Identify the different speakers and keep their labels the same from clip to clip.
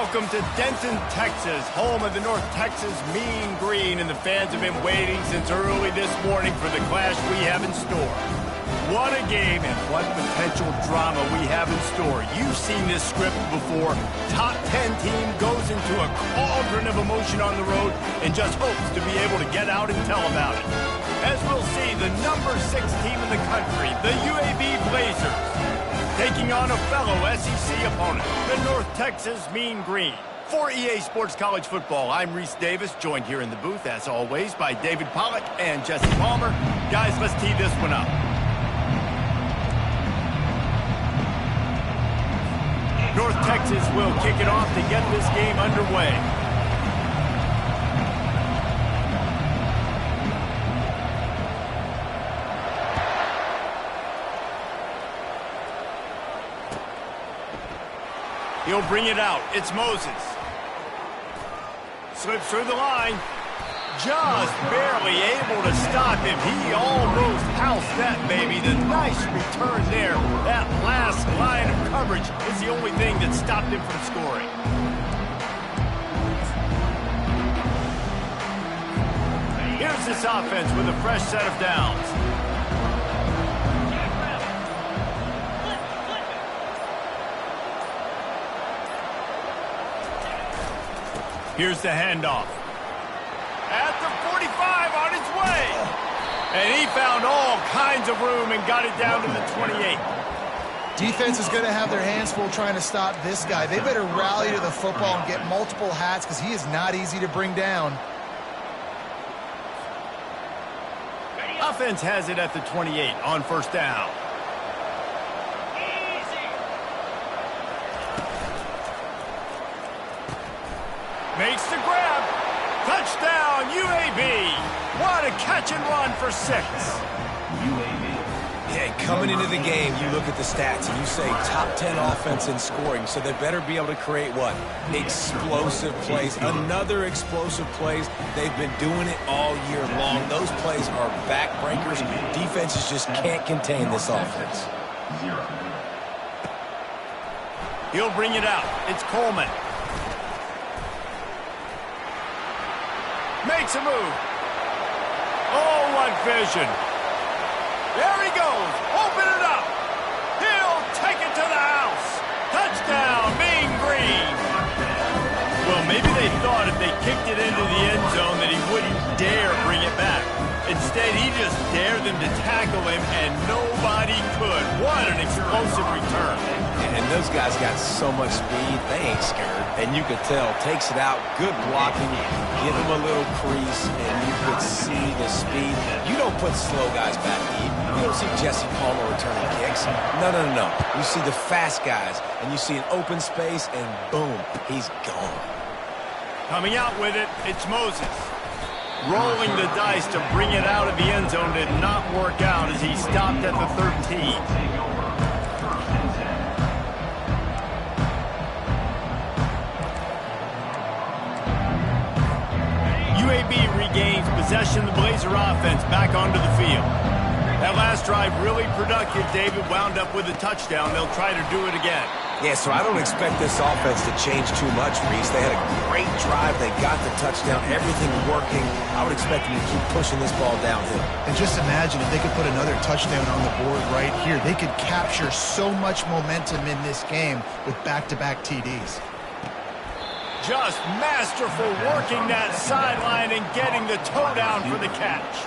Speaker 1: Welcome to Denton, Texas, home of the North Texas Mean Green, and the fans have been waiting since early this morning for the clash we have in store. What a game and what potential drama we have in store. You've seen this script before. Top 10 team goes into a cauldron of emotion on the road and just hopes to be able to get out and tell about it. As we'll see, the number 6 team in the country, the UAB Blazers, taking on a fellow SEC opponent, the North Texas Mean Green. For EA Sports College Football, I'm Reese Davis, joined here in the booth, as always, by David Pollack and Jesse Palmer. Guys, let's tee this one up. North Texas will kick it off to get this game underway. He'll bring it out. It's Moses. Slips through the line. Just barely able to stop him. He almost housed that baby. The nice return there. That last line of coverage is the only thing that stopped him from scoring. Here's this offense with a fresh set of downs. Here's the handoff. At the 45, on its way. And he found all kinds of room and got it down to the 28.
Speaker 2: Defense is going to have their hands full trying to stop this guy. They better rally to the football and get multiple hats because he is not easy to bring down.
Speaker 1: Offense has it at the 28 on first down. Makes the grab. Touchdown, UAB. What a catch and run for 6.
Speaker 3: UAB. Yeah, coming into the game, you look at the stats and you say top 10 offense in scoring, so they better be able to create what? Explosive plays. Another explosive plays. They've been doing it all year long. Those plays are backbreakers. Defenses just can't contain this offense.
Speaker 1: He'll bring it out. It's Coleman. Makes a move. Oh, what vision. There he goes. Open it up. He'll take it to the house. Touchdown, Mean Green. Well, maybe they thought if they kicked it into the end zone that he wouldn't dare bring it back. Instead, he just dared them to tackle him, and nobody could. What an explosive return.
Speaker 3: And those guys got so much speed, they ain't scared. And you could tell, takes it out, good blocking, give him a little crease, and you could see the speed. You don't put slow guys back deep. You don't see Jesse Palmer returning kicks. No. You see the fast guys, and you see an open space, and boom, he's gone.
Speaker 1: Coming out with it, it's Moses. Rolling the dice to bring it out of the end zone did not work out as he stopped at the 13. UAB regains possession of the Blazer offense back onto the field. That last drive really productive. David wound up with a touchdown. They'll try to do it again.
Speaker 3: Yeah, so I don't expect this offense to change too much, Reese. They had a great drive. They got the touchdown. Everything working. I would expect them to keep pushing this ball downhill.
Speaker 2: And just imagine if they could put another touchdown on the board right here. They could capture so much momentum in this game with back-to-back TDs.
Speaker 1: Just masterful working that sideline and getting the toe down for the catch.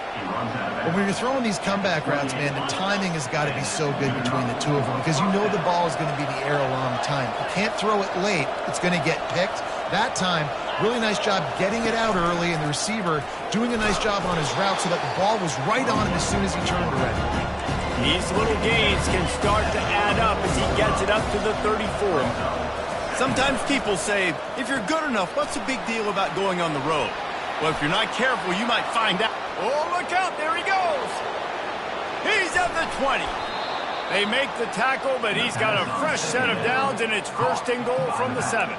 Speaker 2: But when you're throwing these comeback routes, man, the timing has got to be so good between the two of them because you know the ball is going to be the air a long time. You can't throw it late. It's going to get picked. That time, really nice job getting it out early, and the receiver doing a nice job on his route so that the ball was right on him as soon as he turned around.
Speaker 1: These little gains can start to add up as he gets it up to the 34. Sometimes people say, if you're good enough, what's the big deal about going on the road? Well, if you're not careful, you might find out. Oh, look out, there he goes. He's at the 20. They make the tackle, but he's got a fresh set of downs, and it's first and goal from the 7.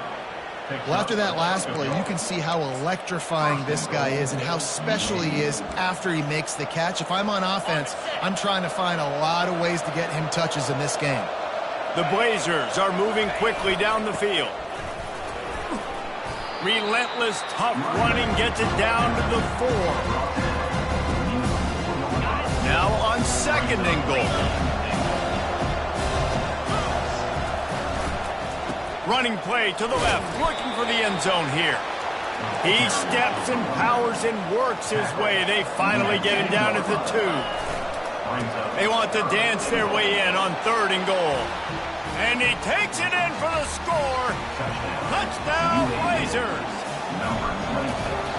Speaker 2: Well, after that last play, you can see how electrifying this guy is and how special he is after he makes the catch. If I'm on offense, I'm trying to find a lot of ways to get him touches in this game.
Speaker 1: The Blazers are moving quickly down the field. Relentless, tough running gets it down to the 4. Now on 2nd and goal. Running play to the left, looking for the end zone here. He steps and powers and works his way. They finally get him down at the 2. They want to dance their way in on 3rd and goal. And he takes it in for the score. Touchdown, Blazers.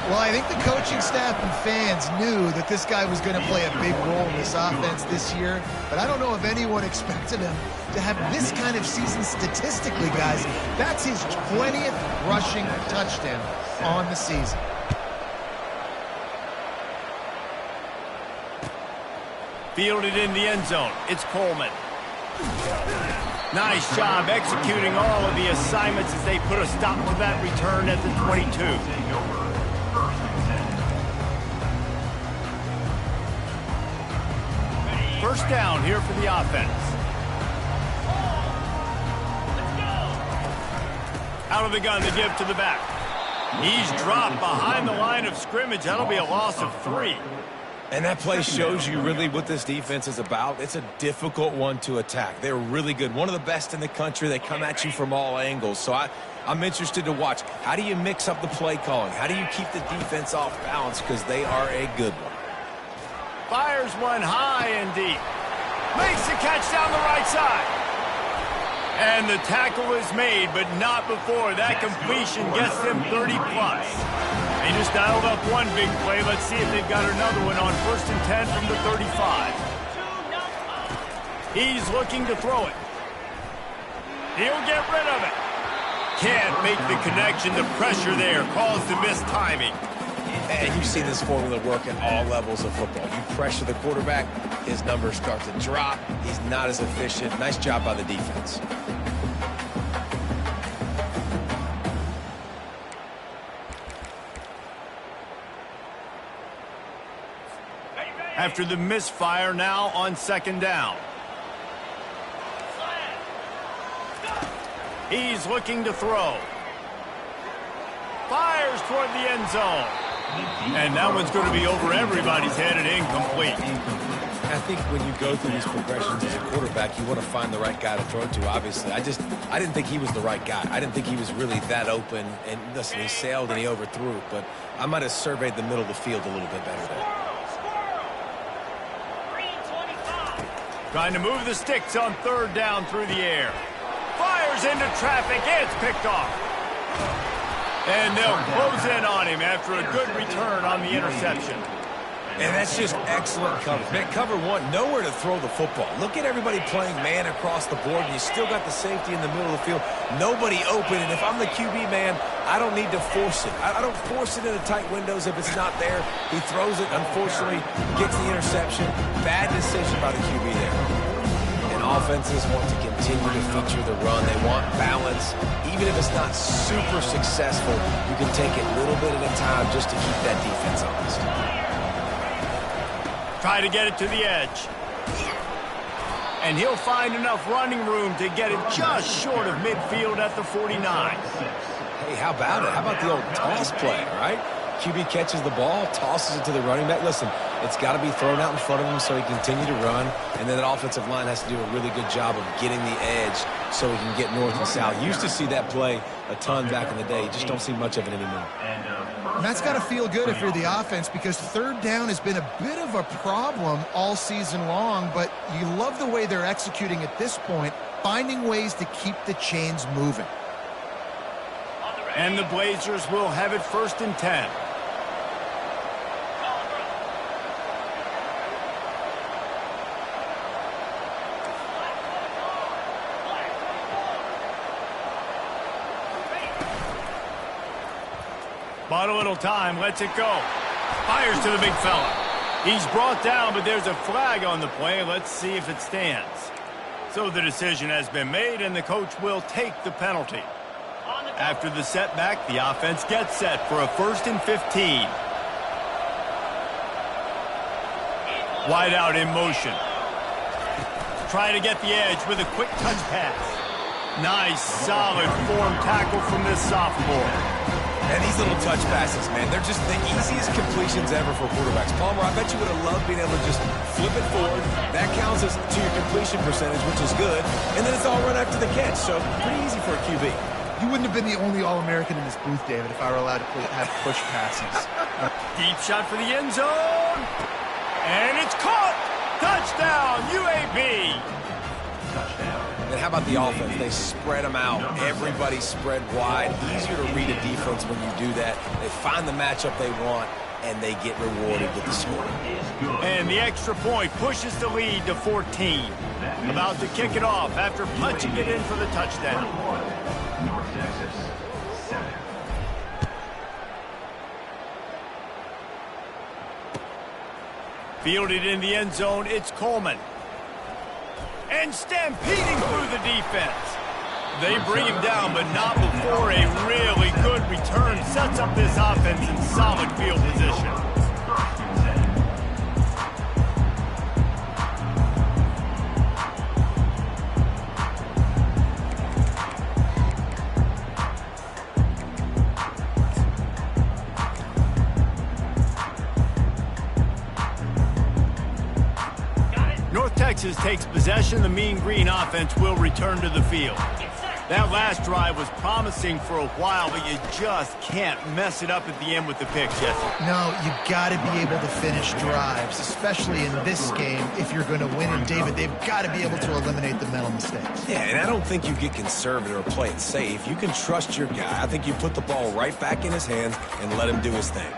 Speaker 2: Well, I think the coaching staff and fans knew that this guy was going to play a big role in this offense this year, but I don't know if anyone expected him to have this kind of season statistically, guys. That's his 20th rushing touchdown on the season.
Speaker 1: Fielded in the end zone. It's Coleman. Nice job executing all of the assignments as they put a stop to that return at the 22. First down here for the offense. Out of the gun to give to the back. He's dropped behind the line of scrimmage. That'll be a loss of 3.
Speaker 3: And that play shows you really what this defense is about. It's a difficult one to attack. They're really good. One of the best in the country. They come at you from all angles. So I'm interested to watch. How do you mix up the play calling? How do you keep the defense off balance? Because they are a good one.
Speaker 1: Fires one high and deep. Makes the catch down the right side. And the tackle is made, but not before that completion gets them 30-plus. They just dialed up one big play. Let's see if they've got another one on 1st and 10 from the 35. He's looking to throw it. He'll get rid of it. Can't make the connection. The pressure there caused the missed timing.
Speaker 3: And you've seen this formula work at all levels of football. You pressure the quarterback, his numbers start to drop. He's not as efficient. Nice job by the defense.
Speaker 1: After the misfire, now on 2nd down. He's looking to throw. Fires toward the end zone. And that one's going to be over everybody's head and incomplete.
Speaker 3: I think when you go through these progressions as a quarterback, you want to find the right guy to throw to, obviously. I didn't think he was the right guy. I didn't think he was really that open. And listen, he sailed and he overthrew it, but I might have surveyed the middle of the field a little bit better there.
Speaker 1: Trying to move the sticks on 3rd down through the air. Fires into traffic. It's picked off. And they'll close in on him after a good return on the interception.
Speaker 3: And that's just excellent cover. Man, cover one, nowhere to throw the football. Look at everybody playing man across the board, and you still got the safety in the middle of the field. Nobody open, and if I'm the QB man, I don't need to force it. I don't force it into tight windows if it's not there. He throws it, unfortunately, gets the interception. Bad decision by the QB there. And offenses want to continue to feature the run. They want balance. Even if it's not super successful, you can take it little bit at a time just to keep that defense honest.
Speaker 1: Try to get it to the edge. And he'll find enough running room to get it just short of midfield at the 49.
Speaker 3: Hey, how about it? How about the old toss play, right? QB catches the ball, tosses it to the running back. Listen, it's got to be thrown out in front of him so he can continue to run. And then that offensive line has to do a really good job of getting the edge so he can get north and south. Used to see that play a ton back in the day. You just don't see much of it anymore.
Speaker 2: And that's got to feel good if you're the offense, because 3rd down has been a bit of a problem all season long, but you love the way they're executing at this point, finding ways to keep the chains moving.
Speaker 1: And the Blazers will have it 1st and 10. Bought a little time, lets it go. Fires to the big fella. He's brought down, but there's a flag on the play. Let's see if it stands. So the decision has been made, and the coach will take the penalty. After the setback, the offense gets set for a 1st and 15. Wide out in motion. Try to get the edge with a quick touch pass. Nice, solid form tackle from this sophomore.
Speaker 3: And these little touch passes, man, they're just the easiest completions ever for quarterbacks. Palmer, I bet you would have loved being able to just flip it forward. That counts as to your completion percentage, which is good. And then it's all run after the catch, so pretty easy for a QB.
Speaker 2: You wouldn't have been the only All-American in this booth, David, if I were allowed to have push passes.
Speaker 1: Deep shot for the end zone. And it's caught. Touchdown, UAB.
Speaker 3: And how about the offense? They spread them out. Everybody spread wide. Easier to read a defense when you do that. They find the matchup they want, and they get rewarded with the score.
Speaker 1: And the extra point pushes the lead to 14. About to kick it off after punching it in for the touchdown.
Speaker 4: North Texas, 7.
Speaker 1: Fielded in the end zone, it's Coleman. And stampeding through the defense. They bring him down, but not before a really good return sets up this offense in solid field position. Texas takes possession. The Mean Green offense will return to the field. That last drive was promising for a while, but you just can't mess it up at the end with the pick, Jesse.
Speaker 2: No, you got to be able to finish drives, especially in this game if you're going to win. And, David, they've got to be able to eliminate the mental mistakes.
Speaker 3: Yeah, and I don't think you get conservative or play it safe. You can trust your guy. I think you put the ball right back in his hands and let him do his thing.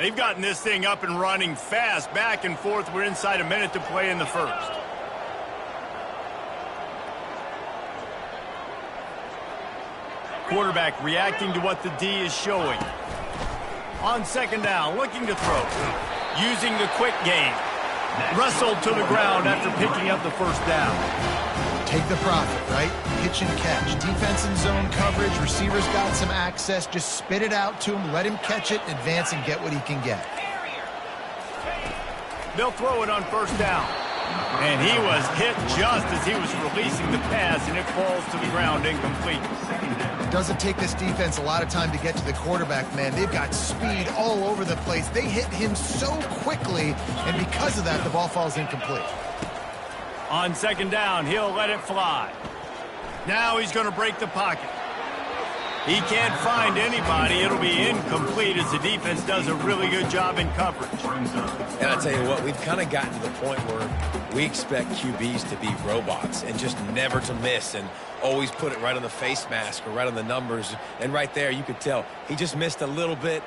Speaker 1: They've gotten this thing up and running fast, back and forth. We're inside a minute to play in the first. Quarterback reacting to what the D is showing. On second down, looking to throw. Using the quick game. Wrestled to the ground after picking up the first down.
Speaker 2: Take the profit, right? Pitch and catch. Defense in zone coverage. Receivers got some access. Just spit it out to him. Let him catch it, advance, and get what he can get.
Speaker 1: They'll throw it on first down. And he was hit just as he was releasing the pass, and it falls to the ground incomplete.
Speaker 2: It doesn't take this defense a lot of time to get to the quarterback, man. They've got speed all over the place. They hit him so quickly, and because of that, the ball falls incomplete.
Speaker 1: On second down, he'll let it fly. Now he's going to break the pocket. He can't find anybody. It'll be incomplete as the defense does a really good job in coverage.
Speaker 3: And I tell you what, we've kind of gotten to the point where we expect QBs to be robots and just never to miss and always put it right on the face mask or right on the numbers. And right there, you could tell he just missed a little bit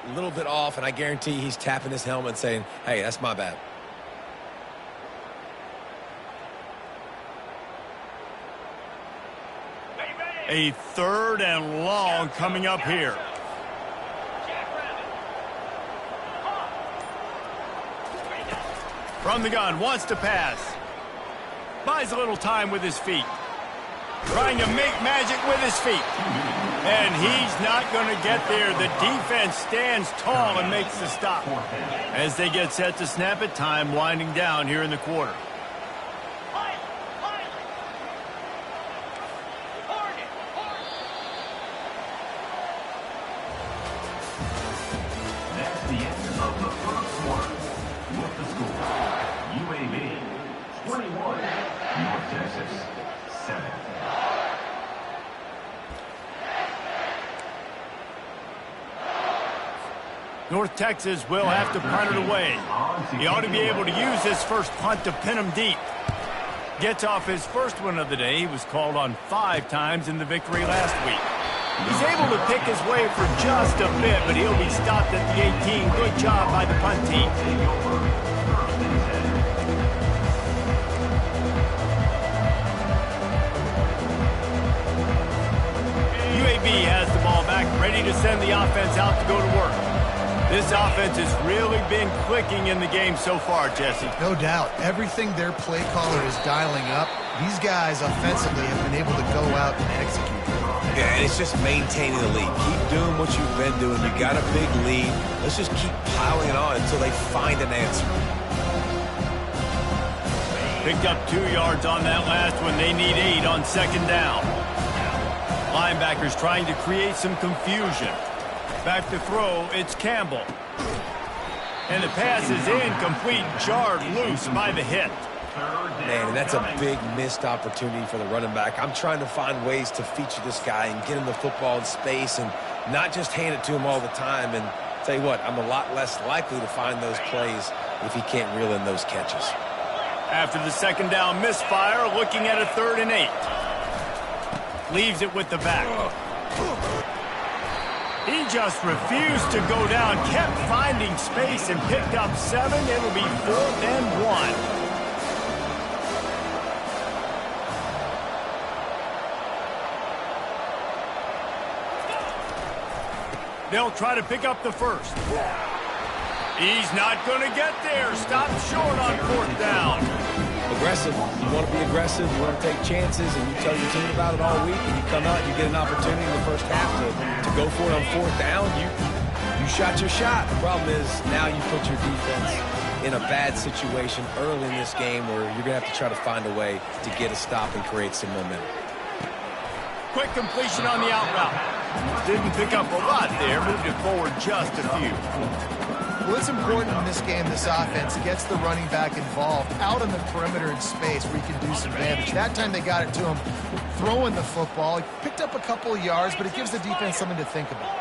Speaker 3: off, and I guarantee he's tapping his helmet saying, hey, that's my bad.
Speaker 1: A third and long coming up here. From the gun, wants to pass. Buys a little time with his feet. Trying to make magic with his feet. And he's not going to get there. The defense stands tall and makes the stop. As they get set to snap it, time winding down here in the quarter. North Texas will have to punt it away. He ought to be able to use this first punt to pin him deep. Gets off his first one of the day. He was called on 5 times in the victory last week. He's able to pick his way for just a bit, but he'll be stopped at the 18. Good job by the punt team. UAB has the ball back, ready to send the offense out to go to work. This offense has really been clicking in the game so far, Jesse.
Speaker 2: No doubt. Everything their play caller is dialing up, these guys offensively have been able to go out and execute.
Speaker 3: Yeah, and it's just maintaining the lead. Keep doing what you've been doing. You got a big lead. Let's just keep piling it on until they find an answer.
Speaker 1: Picked up 2 yards on that last one. They need 8 on second down. Linebackers trying to create some confusion. Back to throw, it's Campbell. And the pass is incomplete, jarred loose by the hit.
Speaker 3: Man, and that's a big missed opportunity for the running back. I'm trying to find ways to feature this guy and get him the football in space and not just hand it to him all the time. And tell you what, I'm a lot less likely to find those plays if he can't reel in those catches.
Speaker 1: After the second down misfire, looking at a 3rd and 8. Leaves it with the back. He just refused to go down, kept finding space and picked up 7. It'll be 4th and 1. They'll try to pick up the first. He's not going to get there. Stop short on 4th down.
Speaker 3: Aggressive. You want to be aggressive. You want to take chances, and you tell your team about it all week, and you come out and you get an opportunity in the first half to go for it on 4th down. You shot your shot. The problem is now you put your defense in a bad situation early in this game where you're going to have to try to find a way to get a stop and create some momentum.
Speaker 1: Quick completion on the out route. Didn't pick up a lot there, moved it forward just a few.
Speaker 2: Well, it's important in this game, this offense gets the running back involved out on the perimeter in space where he can do some damage. That time they got it to him throwing the football. He picked up a couple of yards, but it gives the defense something to think about.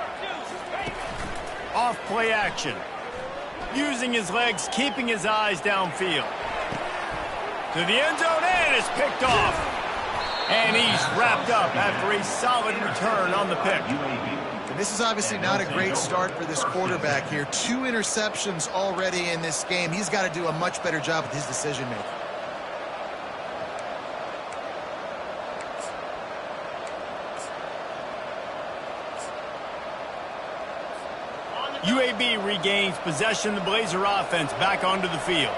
Speaker 1: Off play action. Using his legs, keeping his eyes downfield. To the end zone, and it's picked off. And he's wrapped up after a solid return on the pick.
Speaker 2: And this is obviously not a great start for this quarterback here. 2 interceptions already in this game. He's got to do a much better job with his decision-making.
Speaker 1: UAB regains possession. The Blazer offense back onto the field.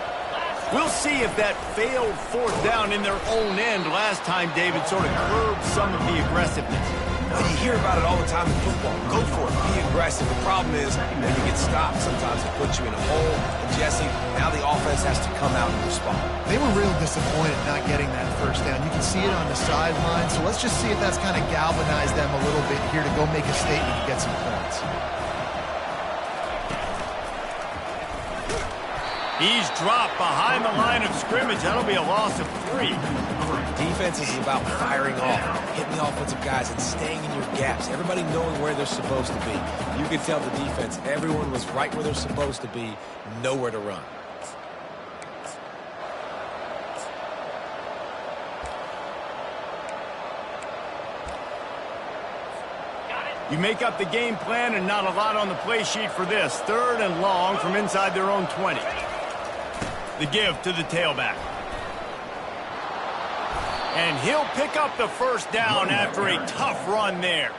Speaker 1: We'll see if that failed 4th down in their own end last time, David, sort of curbed some of the aggressiveness.
Speaker 3: Well, you hear about it all the time in football. Go for it. Be aggressive. The problem is when you get stopped, sometimes it puts you in a hole. And, Jesse, now the offense has to come out and respond.
Speaker 2: They were real disappointed not getting that 1st down. You can see it on the sideline. So let's just see if that's kind of galvanized them a little bit here to go make a statement and get some points.
Speaker 1: He's dropped behind the line of scrimmage. That'll be a loss of 3.
Speaker 3: Defense is about firing off, hitting the offensive guys, and staying in your gaps. Everybody knowing where they're supposed to be. You can tell the defense, everyone was right where they're supposed to be, nowhere to run.
Speaker 1: You make up the game plan and not a lot on the play sheet for this. 3rd and long from inside their own 20. The give to the tailback. And he'll pick up the 1st down after a tough run there.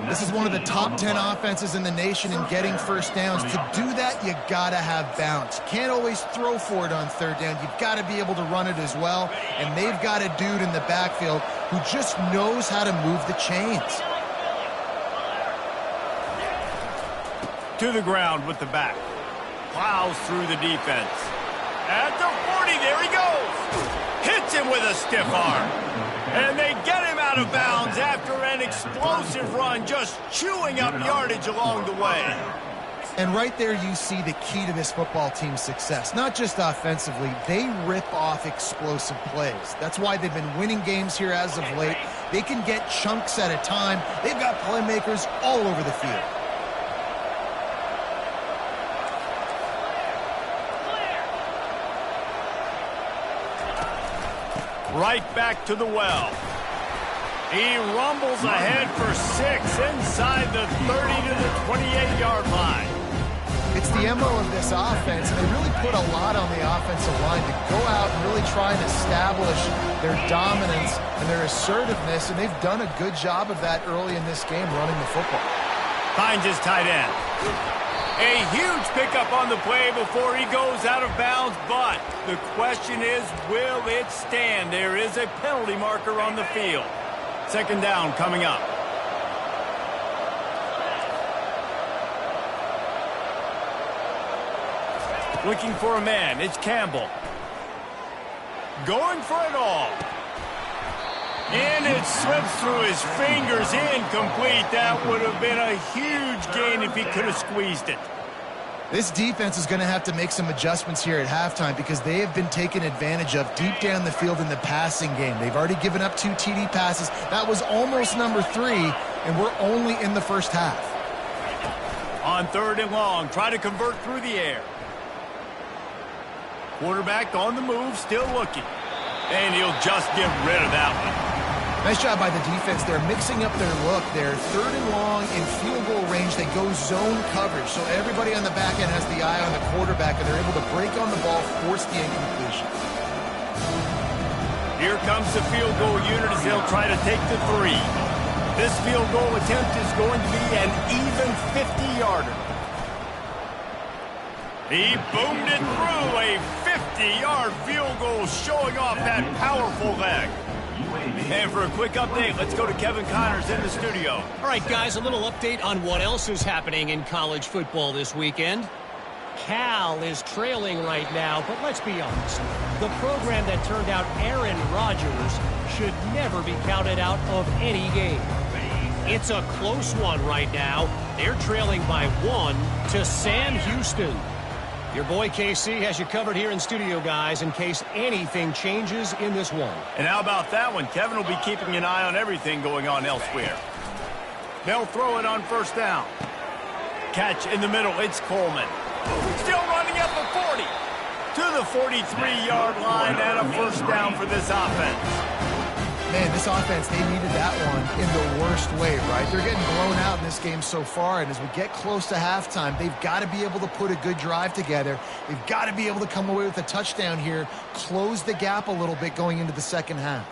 Speaker 2: This is one of the top 10 offenses in the nation in getting 1st downs. To do that, you got to have balance. You can't always throw for it on 3rd down. You've got to be able to run it as well. And they've got a dude in the backfield who just knows how to move the chains.
Speaker 1: To the ground with the back. Plows through the defense. At the 40, there he goes. Hits him with a stiff arm. And they get him out of bounds after an explosive run, just chewing up yardage along the way.
Speaker 2: And right there you see the key to this football team's success. Not just offensively, they rip off explosive plays. That's why they've been winning games here as of late. They can get chunks at a time. They've got playmakers all over the field.
Speaker 1: Right back to the well. He rumbles ahead for 6 inside the 30 to the 28-yard line.
Speaker 2: It's the MO of this offense, and they really put a lot on the offensive line to go out and really try and establish their dominance and their assertiveness, and they've done a good job of that early in this game running the football.
Speaker 1: Finds his tight end. A huge pickup on the play before he goes out of bounds, but the question is, will it stand? There is a penalty marker on the field. 2nd down coming up. Looking for a man. It's Campbell. Going for it all. And it slips through his fingers, incomplete. That would have been a huge gain if he could have squeezed it.
Speaker 2: This defense is going to have to make some adjustments here at halftime because they have been taken advantage of deep down the field in the passing game. They've already given up 2 TD passes. That was almost number 3, and we're only in the first half.
Speaker 1: On 3rd and long, try to convert through the air. Quarterback on the move, still looking. And he'll just get rid of that one.
Speaker 2: Nice job by the defense. They're mixing up their look. They're 3rd and long in field goal range. They go zone coverage. So everybody on the back end has the eye on the quarterback, and they're able to break on the ball, force the incompletion.
Speaker 1: Here comes the field goal unit as they'll try to take the 3. This field goal attempt is going to be an even 50-yarder. He boomed it through, a 50-yard field goal showing off that powerful leg. And for a quick update, let's go to Kevin Connors in the studio.
Speaker 5: All right, guys, a little update on what else is happening in college football this weekend. Cal is trailing right now, but let's be honest. The program that turned out Aaron Rodgers should never be counted out of any game. It's a close one right now. They're trailing by 1 to Sam Houston. Your boy KC has you covered here in studio, guys, in case anything changes in this one.
Speaker 1: And how about that one? Kevin will be keeping an eye on everything going on elsewhere. They'll throw it on 1st down. Catch in the middle. It's Coleman. Still running at the 40. To the 43-yard line and a 1st down for this offense.
Speaker 2: Man, this offense, they needed that one in the worst way, right? They're getting blown out in this game so far, and as we get close to halftime, they've got to be able to put a good drive together. They've got to be able to come away with a touchdown here, close the gap a little bit going into the second half.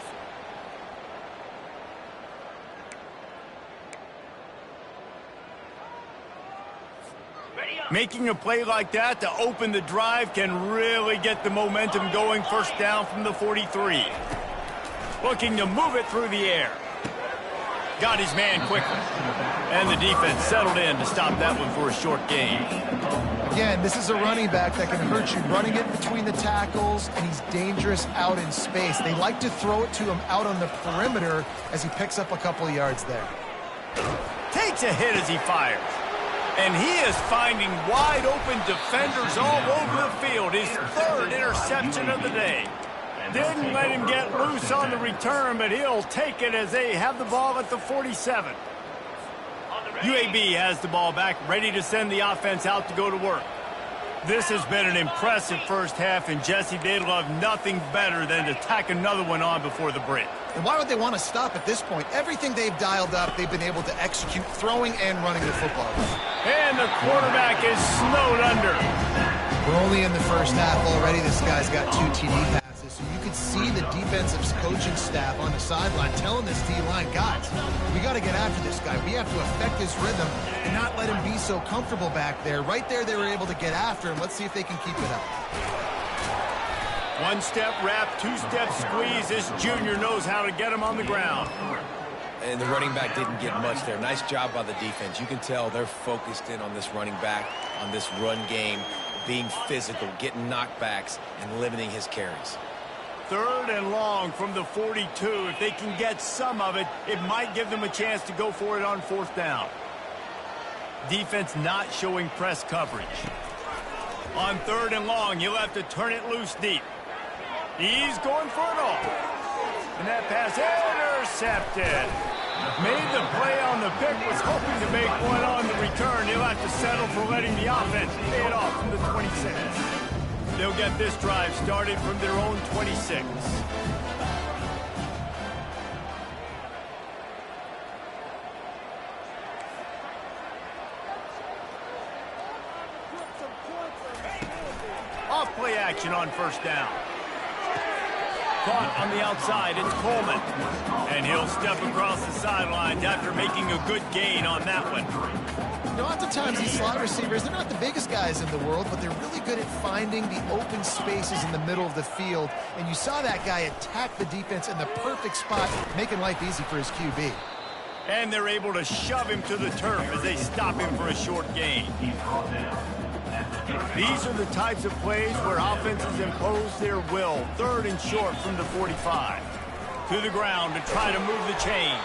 Speaker 1: Making a play like that to open the drive can really get the momentum going. 1st down from the 43. Looking to move it through the air. Got his man quickly. And the defense settled in to stop that one for a short gain.
Speaker 2: Again, this is a running back that can hurt you, running it between the tackles, and he's dangerous out in space. They like to throw it to him out on the perimeter as he picks up a couple of yards there.
Speaker 1: Takes a hit as he fires. And he is finding wide open defenders all over the field. His 3rd interception of the day. Didn't let him get loose on the return, but he'll take it as they have the ball at the 47. UAB has the ball back, ready to send the offense out to go to work. This has been an impressive first half, and Jesse, they'd love nothing better than to tack another one on before the break.
Speaker 2: And why would they want to stop at this point? Everything they've dialed up, they've been able to execute throwing and running the football.
Speaker 1: And the quarterback is snowed under.
Speaker 2: We're only in the first half already. This guy's got 2 TD passes. So you could see the defensive coaching staff on the sideline telling this D-line, guys, we got to get after this guy. We have to affect his rhythm and not let him be so comfortable back there. Right there, they were able to get after him. Let's see if they can keep it up.
Speaker 1: 1-step wrap, 2-step squeeze. This junior knows how to get him on the ground.
Speaker 3: And the running back didn't get much there. Nice job by the defense. You can tell they're focused in on this running back, on this run game, being physical, getting knockbacks, and limiting his carries.
Speaker 1: 3rd and long from the 42. If they can get some of it, it might give them a chance to go for it on 4th down. Defense not showing press coverage. On 3rd and long, you'll have to turn it loose deep. He's going for it all. And that pass intercepted. Made the play on the pick, was hoping to make one on the return. He'll have to settle for letting the offense pay it off from the 26. They'll get this drive started from their own 26. Off play action on 1st down. Caught on the outside, it's Coleman. And he'll step across the sidelines after making a good gain on that one.
Speaker 2: You know, oftentimes these slot receivers, they're not the biggest guys in the world, but they're really good at finding the open spaces in the middle of the field. And you saw that guy attack the defense in the perfect spot, making life easy for his QB.
Speaker 1: And they're able to shove him to the turf as they stop him for a short gain. These are the types of plays where offenses impose their will. 3rd and short from the 45. to the ground to try to move the chains.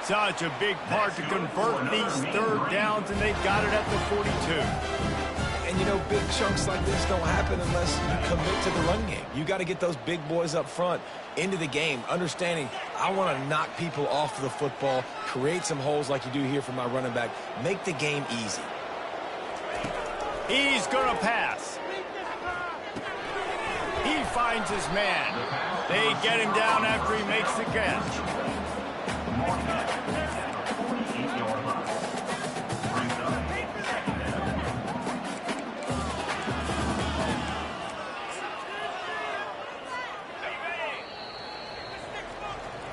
Speaker 1: Such a big part to convert these third downs, and they've got it at the 42.
Speaker 3: And, you know, big chunks like this don't happen unless you commit to the run game. You got to get those big boys up front into the game, understanding I want to knock people off the football, create some holes like you do here for my running back, make the game easy.
Speaker 1: He's going to pass. He finds his man. They get him down after he makes the catch.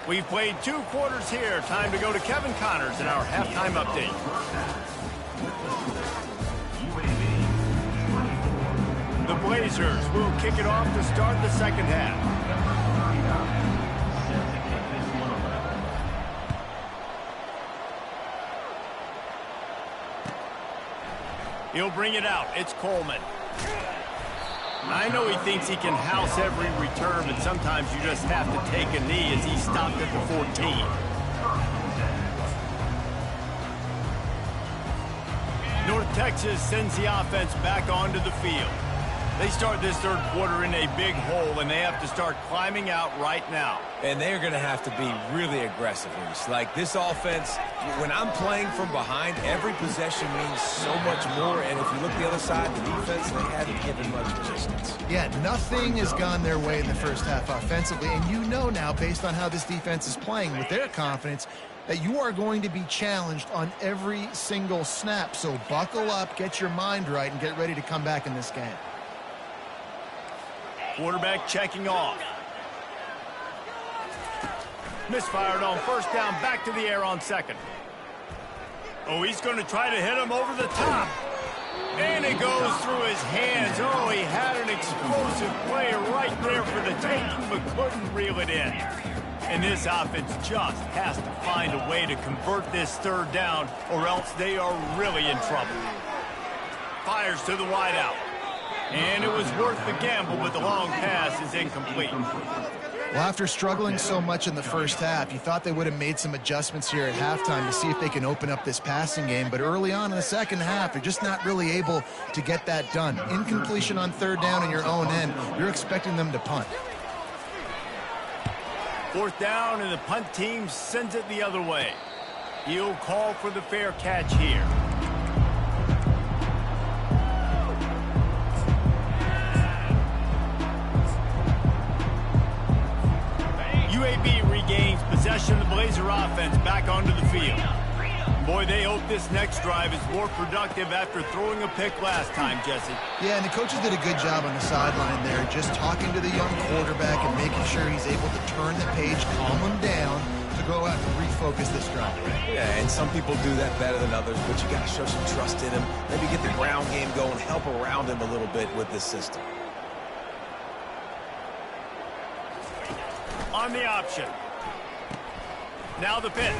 Speaker 1: We've played 2 quarters here. Time to go to Kevin Connors in our halftime update. The Blazers will kick it off to start the second half. He'll bring it out. It's Coleman. I know he thinks he can house every return, but sometimes you just have to take a knee as he stopped at the 14. North Texas sends the offense back onto the field. They start this third quarter in a big hole, and they have to start climbing out right now.
Speaker 3: And they're going to have to be really aggressive. Like this offense, when I'm playing from behind, every possession means so much more. And if you look the other side, the defense, they haven't given much resistance.
Speaker 2: Yeah, nothing has gone their way in the first half offensively. And you know now, based on how this defense is playing with their confidence, that you are going to be challenged on every single snap. So buckle up, get your mind right, and get ready to come back in this game.
Speaker 1: Quarterback checking off. Misfired on first down, back to the air on second. Oh, he's going to try to hit him over the top. And it goes through his hands. Oh, he had an explosive play right there for the taking, but couldn't reel it in. And this offense just has to find a way to convert this third down, or else they are really in trouble. Fires to the wideout. And it was worth the gamble, but the long pass is incomplete.
Speaker 2: Well, after struggling so much in the first half, you thought they would have made some adjustments here at halftime to see if they can open up this passing game. But early on in the second half, they're just not really able to get that done. Incompletion on third down in your own end, you're expecting them to punt.
Speaker 1: Fourth down, and the punt team sends it the other way. He'll call for the fair catch here. UAB regains possession of the Blazer offense back onto the field. Boy, they hope this next drive is more productive after throwing a pick last time, Jesse.
Speaker 2: Yeah, and the coaches did a good job on the sideline there, just talking to the young quarterback and making sure he's able to turn the page, calm him down, to go out and refocus this drive.
Speaker 3: Yeah, and some people do that better than others, but you got to show some trust in him. Maybe get the ground game going, help around him a little bit with this system.
Speaker 1: On the option. Now the pitch.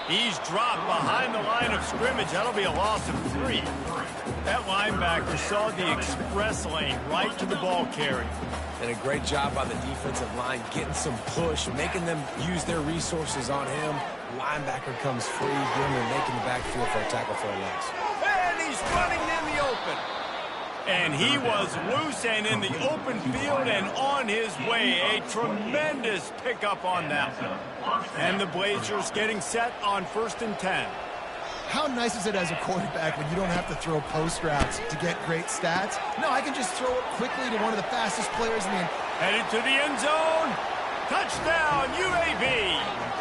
Speaker 1: He's dropped behind the line of scrimmage. That'll be a loss of 3. That linebacker saw the express lane right to the ball carrier.
Speaker 3: And a great job by the defensive line getting some push, making them use their resources on him. Linebacker comes free, giving him making the backfield for a tackle for a loss.
Speaker 1: And he's running in the open. And he was loose and in the open field and on his way. A tremendous pickup on that one. And the Blazers getting set on 1st and 10.
Speaker 2: How nice is it as a quarterback when you don't have to throw post routes to get great stats? No, I can just throw it quickly to one of the fastest players in the...
Speaker 1: Headed to the end zone. Touchdown, UAB.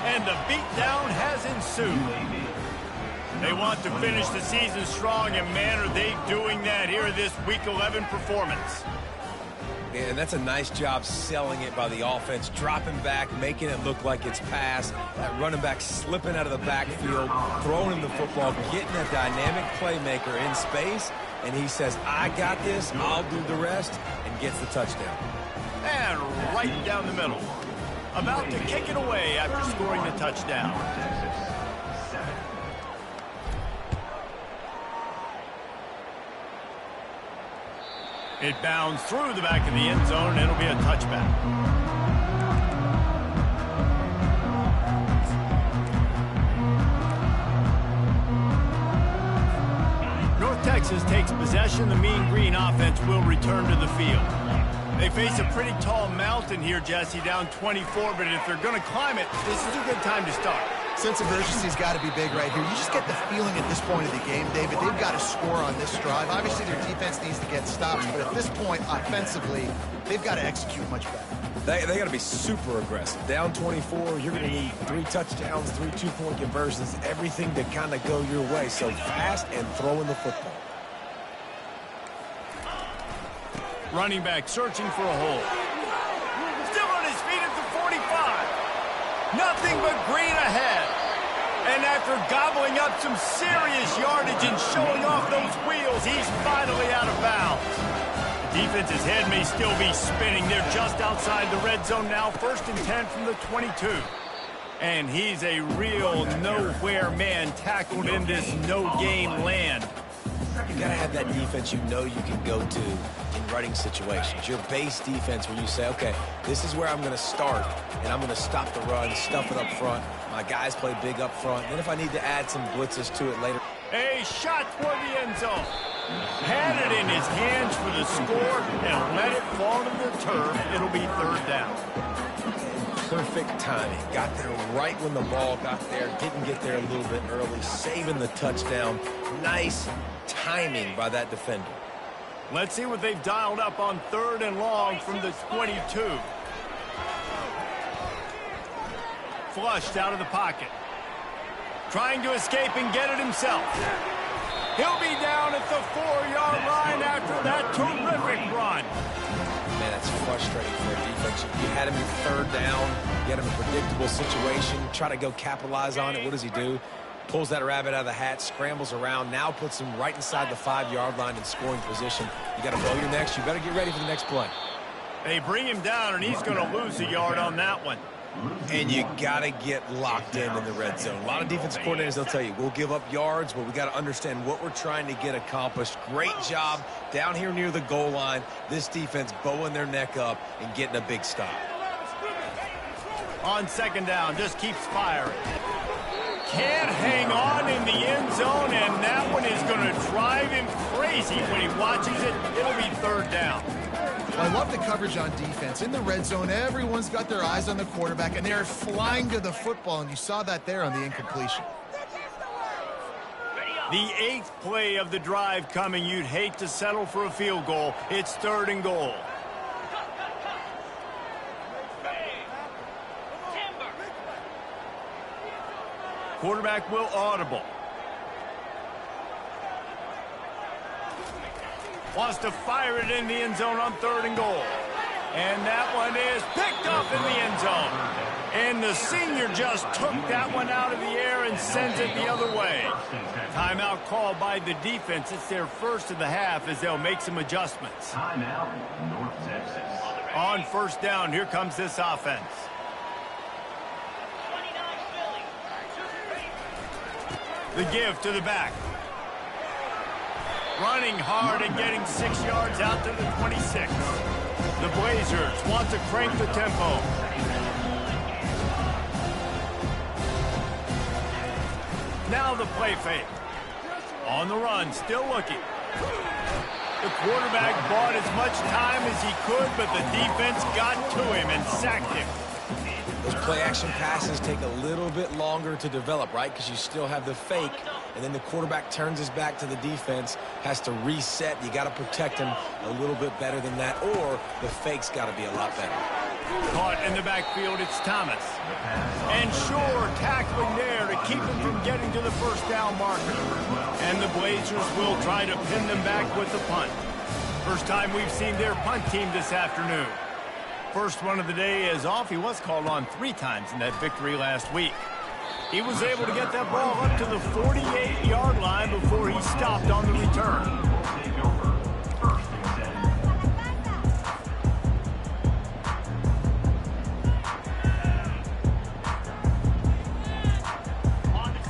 Speaker 1: And the beatdown has ensued. They want to finish the season strong, and man, are they doing that here in this Week 11 performance.
Speaker 3: And that's a nice job selling it by the offense, dropping back, making it look like it's pass. That running back slipping out of the backfield, throwing him the football, getting a dynamic playmaker in space, and he says, I got this, I'll do the rest, and gets the touchdown.
Speaker 1: And right down the middle. About to kick it away after scoring the touchdown. It bounds through the back of the end zone, and it'll be a touchback. takes possession, the Mean Green offense will return to the field. They face a pretty tall mountain here, Jesse, down 24, but if they're going to climb it, this is a good time to start.
Speaker 2: Sense of urgency's got to be big right here. You just get the feeling at this point of the game, David, they've got to score on this drive. Obviously, their defense needs to get stops, but at this point, offensively, they've got to execute much better.
Speaker 3: They got to be super aggressive. Down 24, you're going to need 3 touchdowns, 3 two-point conversions, everything to kind of go your way. So fast and throwing the football.
Speaker 1: Running back searching for a hole. Still on his feet at the 45. Nothing but green ahead. And after gobbling up some serious yardage and showing off those wheels, he's finally out of bounds. The defense's head may still be spinning. They're just outside the red zone now. 1st and 10 from the 22. And he's a real nowhere man tackled in this no-game land.
Speaker 3: You got to have that defense you know you can go to in running situations. Your base defense where you say, okay, this is where I'm going to start, and I'm going to stop the run, stuff it up front. My guys play big up front. Then if I need to add some blitzes to it later.
Speaker 1: A shot toward the end zone. Had it in his hands for the score and let it fall to the turf. It'll be 3rd down.
Speaker 3: Perfect timing. Got there right when the ball got there. Didn't get there a little bit early. Saving the touchdown. Nice timing by that defender.
Speaker 1: Let's see what they've dialed up on 3rd and long from the 22. Flushed out of the pocket. Trying to escape and get it himself. He'll be down at the 4-yard line after that terrific run.
Speaker 3: Man, that's frustrating for a defense. You had him in 3rd down. You had him in a predictable situation. Try to go capitalize on it. What does he do? Pulls that rabbit out of the hat, scrambles around, now puts him right inside the 5-yard line in scoring position. You got to blow your necks. You better get ready for the next play.
Speaker 1: They bring him down, and he's going to lose a yard on that one.
Speaker 3: And you got to get locked in the red zone. A lot of defensive coordinators, they'll tell you, we'll give up yards, but we got to understand what we're trying to get accomplished. Great job down here near the goal line. This defense bowing their neck up and getting a big stop.
Speaker 1: On 2nd down, just keeps firing. Can't hang on in the end zone, and that one is going to drive him crazy when he watches it. It'll be 3rd down.
Speaker 2: Well, I love the coverage on defense. In the red zone, everyone's got their eyes on the quarterback, and they're flying to the football, and you saw that there on the incompletion.
Speaker 1: The 8th play of the drive coming. You'd hate to settle for a field goal. It's 3rd and goal. Quarterback will audible. Wants to fire it in the end zone on 3rd and goal. And that one is picked up in the end zone. And the senior just took that one out of the air and sends it the other way. Timeout called by the defense. It's their 1st of the half as they'll make some adjustments.
Speaker 4: Timeout, North Texas.
Speaker 1: On 1st down, here comes this offense. The give to the back. Running hard and getting 6 yards out to the 26. The Blazers want to crank the tempo. Now the play fake. On the run, still looking. The quarterback bought as much time as he could, but the defense got to him and sacked him.
Speaker 3: Those play-action passes take a little bit longer to develop, right? Because you still have the fake, and then the quarterback turns his back to the defense, has to reset. You got to protect him a little bit better than that, or the fake's got to be a lot better.
Speaker 1: Caught in the backfield, it's Thomas. And sure, tackling there to keep him from getting to the 1st down marker. And the Blazers will try to pin them back with the punt. First time we've seen their punt team this afternoon. First one of the day is off. He was called on 3 times in that victory last week. He was able to get that ball up to the 48-yard line before he stopped on the return.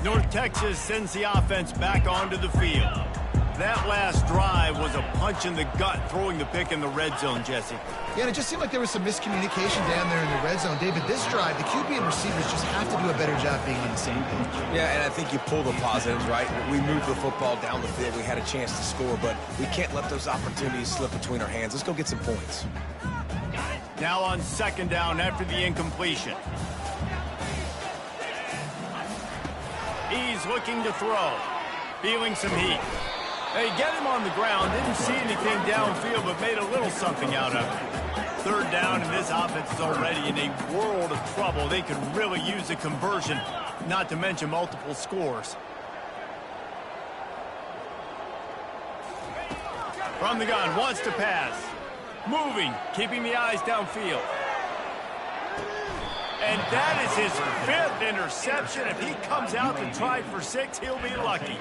Speaker 1: North Texas sends the offense back onto the field. that last drive was a punch in the gut, throwing the pick in the red zone, Jesse.
Speaker 2: Yeah, and it just seemed like there was some miscommunication down there in the red zone. David, this drive, the QB and receivers just have to do a better job being on the same page.
Speaker 3: Yeah, and I think you pull the positives, right? We moved the football down the field. We had a chance to score, but we can't let those opportunities slip between our hands. Let's go get some points.
Speaker 1: Now on second down after the incompletion. He's looking to throw. Feeling some heat. They get him on the ground. Didn't see anything downfield, but made a little something out of it. Third down, and this offense is already in a world of trouble. They could really use a conversion, not to mention multiple scores. From the gun, wants to pass. Moving, keeping the eyes downfield. And that is his 5th interception. If he comes out to try for 6, he'll be lucky.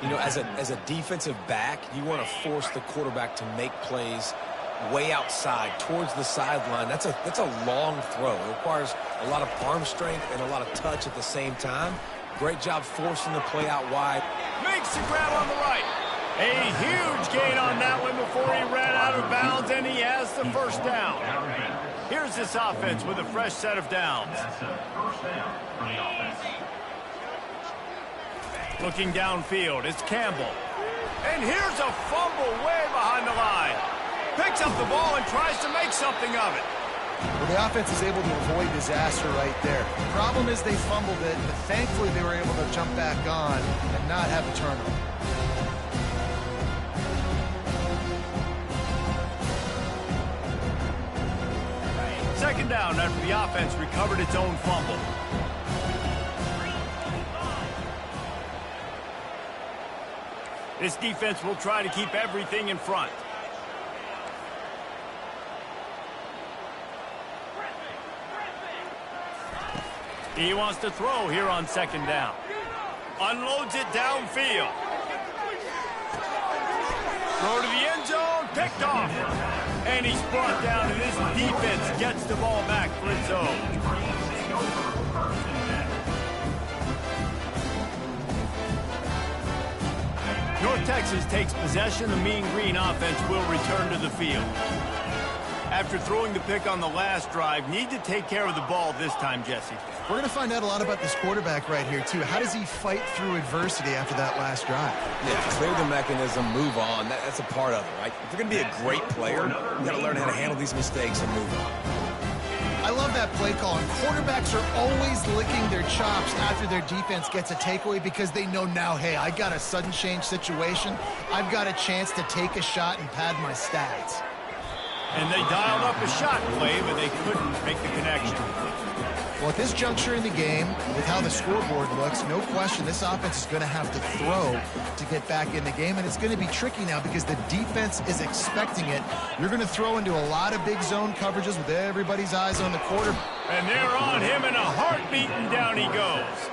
Speaker 3: You know, as a defensive back, you want to force the quarterback to make plays way outside, towards the sideline. That's a long throw. It requires a lot of arm strength and a lot of touch at the same time. Great job forcing the play out wide.
Speaker 1: Makes the grab on the right. A huge gain on that one before he ran out of bounds, and he has the first down. Here's this offense with a fresh set of downs.
Speaker 4: That's a first down for the offense.
Speaker 1: Looking downfield, it's Campbell. And here's a fumble way behind the line. Picks up the ball and tries to make something of it.
Speaker 2: Well, the offense is able to avoid disaster right there. The problem is they fumbled it, but thankfully they were able to jump back on and not have a turnover.
Speaker 1: Second down after the offense recovered its own fumble. This defense will try to keep everything in front. He wants to throw here on second down. Unloads it downfield. Throw to the end zone, picked off. And he's brought down, and this defense gets the ball back for its own. North Texas takes possession. The Mean Green offense will return to the field. After throwing the pick on the last drive, need to take care of the ball this time, Jesse.
Speaker 2: We're going to find out a lot about this quarterback right here, too. How does he fight through adversity after that last drive?
Speaker 3: Yeah, clear the mechanism, move on. That's a part of it, right? If you're going to be a great player, you got to learn how to handle these mistakes and move on.
Speaker 2: I love that play call. And quarterbacks are always licking their chops after their defense gets a takeaway because they know now, hey, I got a sudden change situation. I've got a chance to take a shot and pad my stats.
Speaker 1: And they dialed up a shot play, but they couldn't make the connection.
Speaker 2: Well, at this juncture in the game, with how the scoreboard looks, no question this offense is going to have to throw to get back in the game, and it's going to be tricky now because the defense is expecting it. You're going to throw into a lot of big zone coverages with everybody's eyes on the quarterback.
Speaker 1: And they're on him in a heartbeat, and down he goes.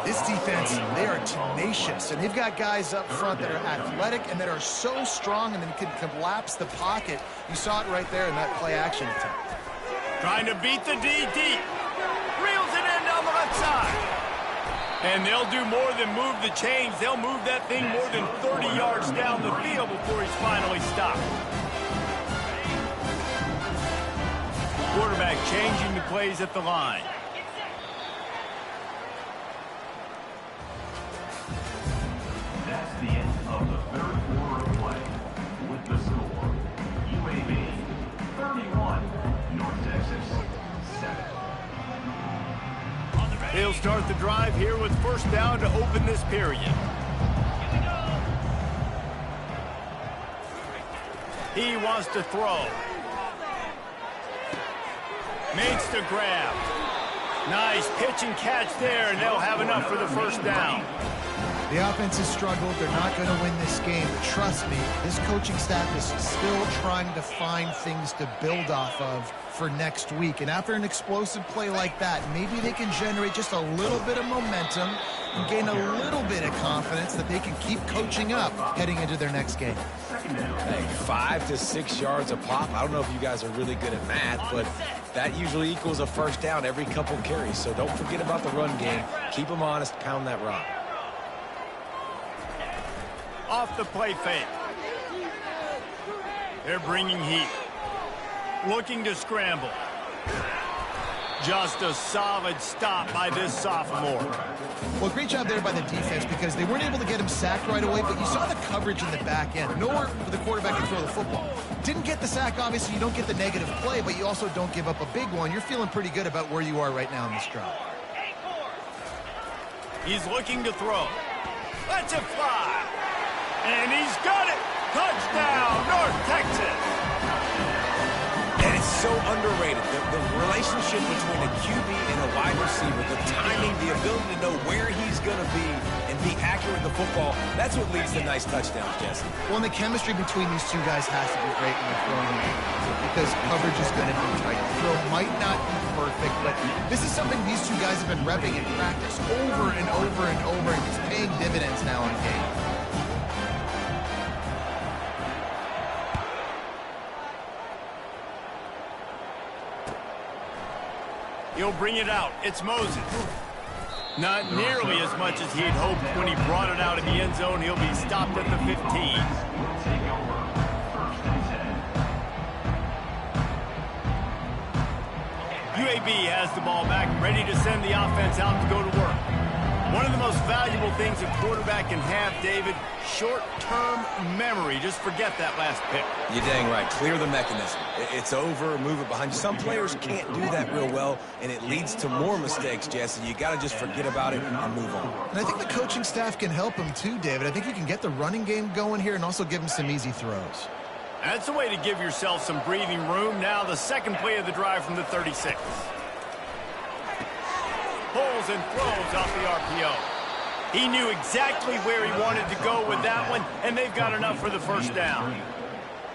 Speaker 2: This defense, they are tenacious, and they've got guys up front that are athletic and that are so strong and then can collapse the pocket. You saw it right there in that play-action attempt.
Speaker 1: Trying to beat the D deep. Reels it in down the left side. And they'll do more than move the chains. They'll move that thing more than 30 yards down the field before he's finally stopped. Quarterback changing the plays at the line.
Speaker 4: That's the end of the third quarter of play. With the score, UAB 31, North Texas 7.
Speaker 1: He'll start the drive here with first down to open this period. He wants to throw. Makes the grab. Nice pitch and catch there, and they'll have enough for the first down.
Speaker 2: The offense has struggled. They're not going to win this game. But trust me, this coaching staff is still trying to find things to build off of for next week. And after an explosive play like that, maybe they can generate just a little bit of momentum and gain a little bit of confidence that they can keep coaching up heading into their next game.
Speaker 3: Hey, 5 to 6 yards a pop. I don't know if you guys are really good at math, but that usually equals a first down every couple carries. So don't forget about the run game. Keep them honest, pound that rock.
Speaker 1: off the play fake. They're bringing heat. Looking to scramble. Just a solid stop by this sophomore.
Speaker 2: Well, great job there by the defense because they weren't able to get him sacked right away, but you saw the coverage in the back end. Nowhere for the quarterback to throw the football. Didn't get the sack, obviously. You don't get the negative play, but you also don't give up a big one. You're feeling pretty good about where you are right now in this drive.
Speaker 1: He's looking to throw. Lets it fly. And he's got it. Touchdown, North Texas.
Speaker 3: And it's so underrated. The relationship between a QB and a wide receiver, the timing, the ability to know where he's going to be and be accurate with the football, that's what leads to nice touchdowns, Jesse.
Speaker 2: Well, and the chemistry between these two guys has to be great when they're throwing the game because coverage is going to be tight. The throw might not be perfect, but this is something these two guys have been repping in practice over and over and over, and it's paying dividends now in games.
Speaker 1: He'll bring it out. It's Moses. Not nearly as much as he'd hoped when he brought it out in the end zone. He'll be stopped at the 15. UAB has the ball back, ready to send the offense out to go to work. One of the most valuable things a quarterback can have, David, short-term memory. Just forget that last pick.
Speaker 3: You're dang right. Clear the mechanism. It's over, move it behind you. Some players can't do that real well, and it leads to more mistakes, Jesse. You got to just forget about it and move on.
Speaker 2: And I think the coaching staff can help him too, David. I think you can get the running game going here and also give him some easy throws.
Speaker 1: That's a way to give yourself some breathing room. Now the second play of the drive from the 36. Pulls and throws off the RPO. He knew exactly where he wanted to go with that one, and they've got enough for the first down.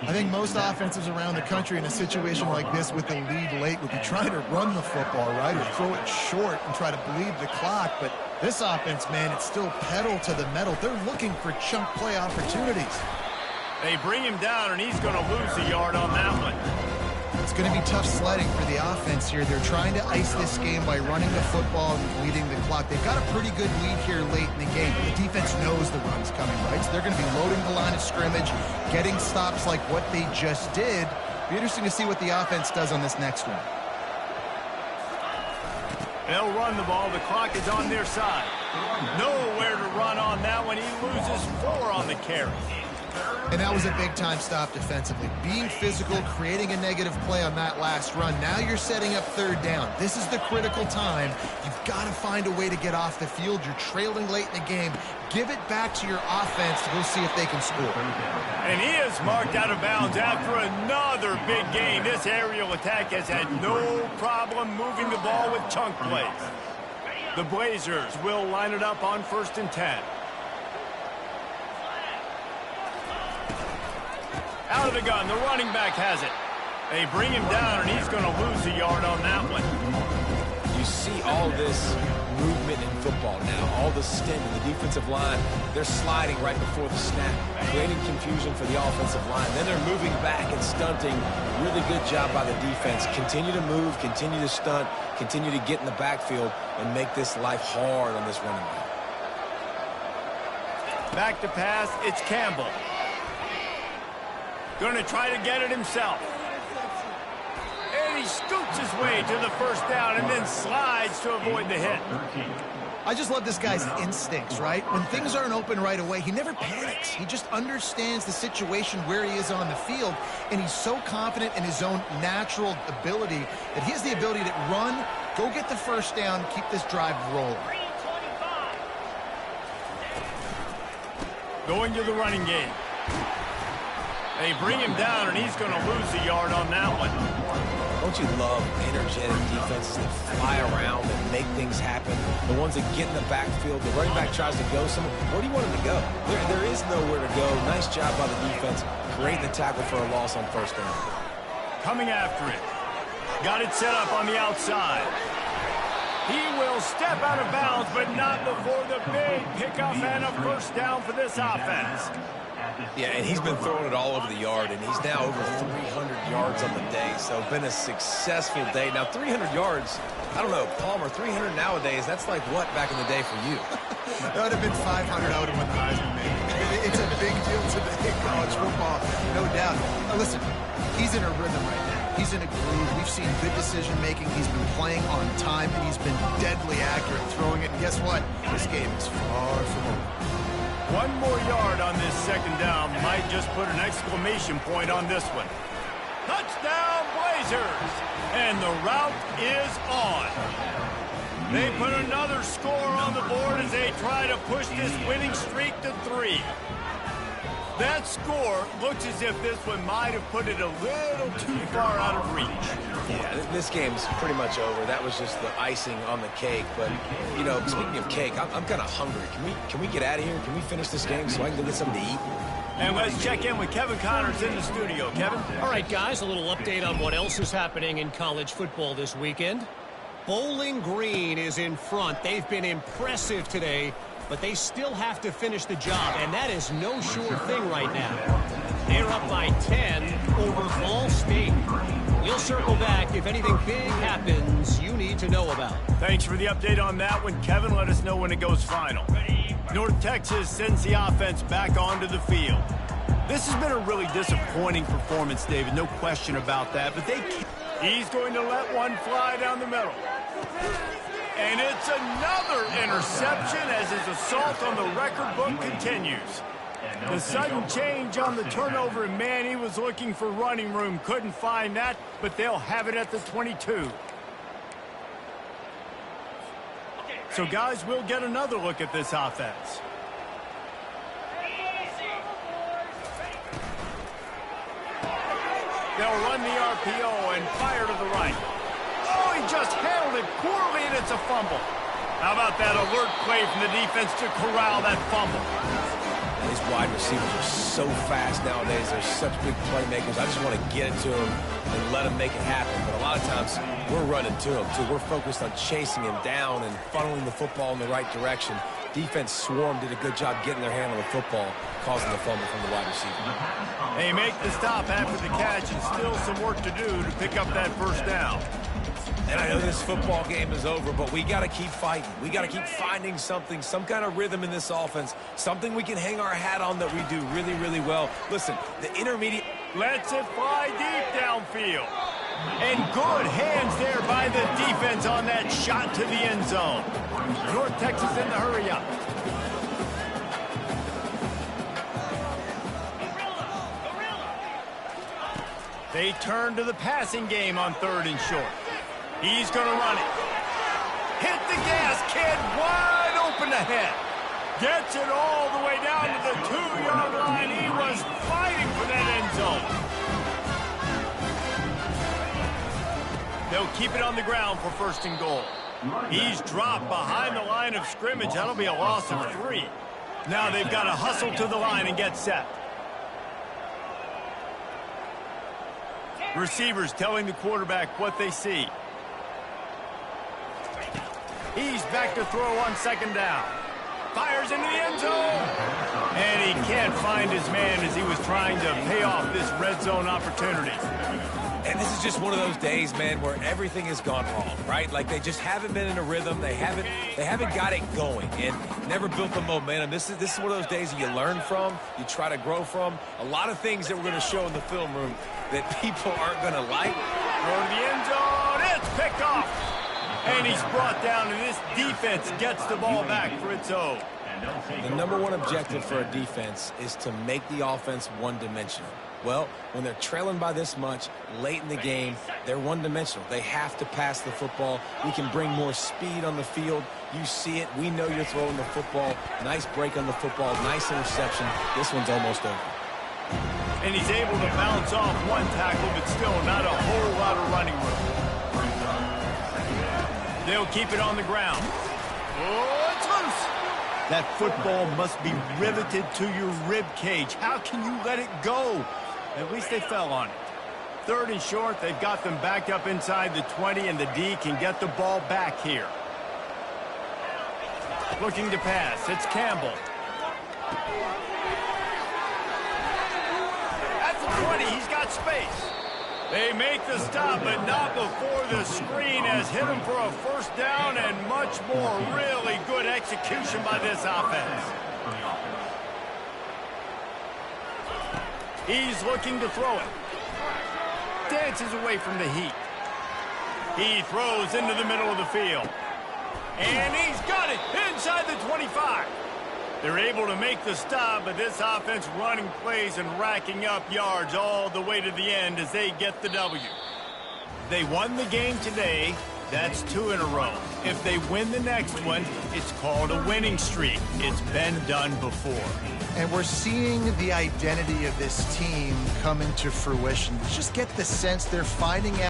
Speaker 2: I think most offenses around the country in a situation like this with the lead late would be trying to run the football, right, or throw it short and try to bleed the clock. But this offense, man, it's still pedal to the metal. They're looking for chunk play opportunities.
Speaker 1: They bring him down, and he's going to lose a yard on that one.
Speaker 2: It's going to be tough sledding for the offense here. They're trying to ice this game by running the football and bleeding the clock. They've got a pretty good lead here late in the game. The defense knows the run's coming, right? So they're going to be loading the line of scrimmage, getting stops like what they just did. Be interesting to see what the offense does on this next one.
Speaker 1: They'll run the ball. The clock is on their side. Nowhere to run on that one. He loses 4 on the carry.
Speaker 2: And that was a big-time stop defensively. Being physical, creating a negative play on that last run. Now you're setting up third down. This is the critical time. You've got to find a way to get off the field. You're trailing late in the game. Give it back to your offense to go see if they can score.
Speaker 1: And he is marked out of bounds after another big gain. This aerial attack has had no problem moving the ball with chunk plays. The Blazers will line it up on 1st and 10. Out of the gun, the running back has it. They bring him down, and he's going to lose a yard on that one.
Speaker 3: You see all this movement in football now, all the stint in the defensive line. They're sliding right before the snap, creating confusion for the offensive line. Then they're moving back and stunting. Really good job by the defense. Continue to move, continue to stunt, continue to get in the backfield and make this life hard on this running back.
Speaker 1: Back to pass, it's Campbell. Going to try to get it himself. And he scoots his way to the first down and then slides to avoid the hit.
Speaker 2: I just love this guy's instincts, right? When things aren't open right away, he never panics. He just understands the situation where he is on the field, and he's so confident in his own natural ability that he has the ability to run, go get the first down, keep this drive rolling.
Speaker 1: Going to the running game. They bring him down, and he's going to lose a yard on that one.
Speaker 3: Don't you love energetic defenses that fly around and make things happen? The ones that get in the backfield, the running back tries to go somewhere. Where do you want him to go? There is nowhere to go. Nice job by the defense, creating the tackle for a loss on first down.
Speaker 1: Coming after it. Got it set up on the outside. He will step out of bounds, but not before the big pickup and a first down for this offense.
Speaker 3: Yeah, and he's been throwing it all over the yard, and he's now over 300 yards on the day, so been a successful day. Now, 300 yards, I don't know, Palmer, 300 nowadays, that's like what back in the day for you?
Speaker 2: That would have been 500. I would have won the Heisman, maybe. It's a big deal today in college football, no doubt. Now listen, he's in a rhythm right now. He's in a groove. We've seen good decision-making. He's been playing on time, and he's been deadly accurate throwing it. And guess what? This game is far from over.
Speaker 1: One more yard on this second down might just put an exclamation point on this one. Touchdown, Blazers! And the route is on. They put another score on the board as they try to push this winning streak to 3. That score looks as if this one might have put it a little too far out of reach.
Speaker 3: Yeah, this game's pretty much over. That was just the icing on the cake. But, you know, speaking of cake, I'm kind of hungry. Can we get out of here? Can we finish this game so I can go get something to eat?
Speaker 1: And let's check in with Kevin Connors in the studio. Kevin?
Speaker 5: All right, guys, a little update on what else is happening in college football this weekend. Bowling Green is in front. They've been impressive today, but they still have to finish the job, and that is no sure thing right now. They're up by 10 over Ball State. We'll circle back if anything big happens you need to know about.
Speaker 1: Thanks for the update on that one, Kevin. Let us know when it goes final. North Texas sends the offense back onto the field. This has been a really disappointing performance, David. No question about that, but he's going to let one fly down the middle. And it's another interception as his assault on the record book continues. The sudden change on the turnover, and man, he was looking for running room. Couldn't find that, but they'll have it at the 22. So, guys, we'll get another look at this offense. They'll run the RPO and fire to the right. Oh, he just handled it poorly, and it's a fumble. How about that alert play from the defense to corral that fumble?
Speaker 3: These wide receivers are so fast nowadays. They're such big playmakers. I just want to get it to them and let them make it happen. But a lot of times, we're running to them, too. We're focused on chasing him down and funneling the football in the right direction. Defense swarm did a good job getting their hand on the football, causing the fumble from the wide receiver.
Speaker 1: They make the stop after the catch, and still some work to do to pick up that first down.
Speaker 3: And I know this football game is over, but we got to keep fighting. We got to keep finding something, some kind of rhythm in this offense, something we can hang our hat on that we do really, really well. Listen, the intermediate
Speaker 1: lets it fly deep downfield. And good hands there by the defense on that shot to the end zone. North Texas in the hurry up. They turn to the passing game on 3rd and short. He's going to run it. Hit the gas, kid. Wide open ahead. Gets it all the way down to the 2-yard line. He was fighting for that end zone. They'll keep it on the ground for 1st and goal. He's dropped behind the line of scrimmage. That'll be a loss of 3. Now they've got to hustle to the line and get set. Receivers telling the quarterback what they see. He's back to throw on 2nd down. Fires into the end zone. And he can't find his man as he was trying to pay off this red zone opportunity.
Speaker 3: And this is just one of those days, man, where everything has gone wrong, right? Like they just haven't been in a rhythm. They haven't got it going and never built the momentum. This is one of those days that you learn from, you try to grow from. A lot of things that we're going to show in the film room that people aren't going to like.
Speaker 1: Throw to the end zone. It's picked off. And he's brought down, and this defense gets the ball back for its own.
Speaker 3: The number one objective for a defense is to make the offense one-dimensional. Well, when they're trailing by this much late in the game, they're one-dimensional. They have to pass the football. We can bring more speed on the field. You see it. We know you're throwing the football. Nice break on the football. Nice interception. This one's almost over.
Speaker 1: And he's able to bounce off one tackle, but still not a whole lot of running room. They'll keep it on the ground. Oh, it's loose. That football must be riveted to your rib cage. How can you let it go? At least they fell on it. 3rd and short, they've got them backed up inside the 20, and the D can get the ball back here. Looking to pass, it's Campbell. At the 20, he's got space. They make the stop, but not before the screen has hit him for a 1st down and much more. Really good execution by this offense. He's looking to throw it. Dances away from the heat. He throws into the middle of the field. And he's got it inside the 25. They're able to make the stop, but this offense running plays and racking up yards all the way to the end as they get the W. They won the game today. That's 2 in a row. If they win the next one, it's called a winning streak. It's been done before.
Speaker 2: And we're seeing the identity of this team come into fruition. Just get the sense they're finding out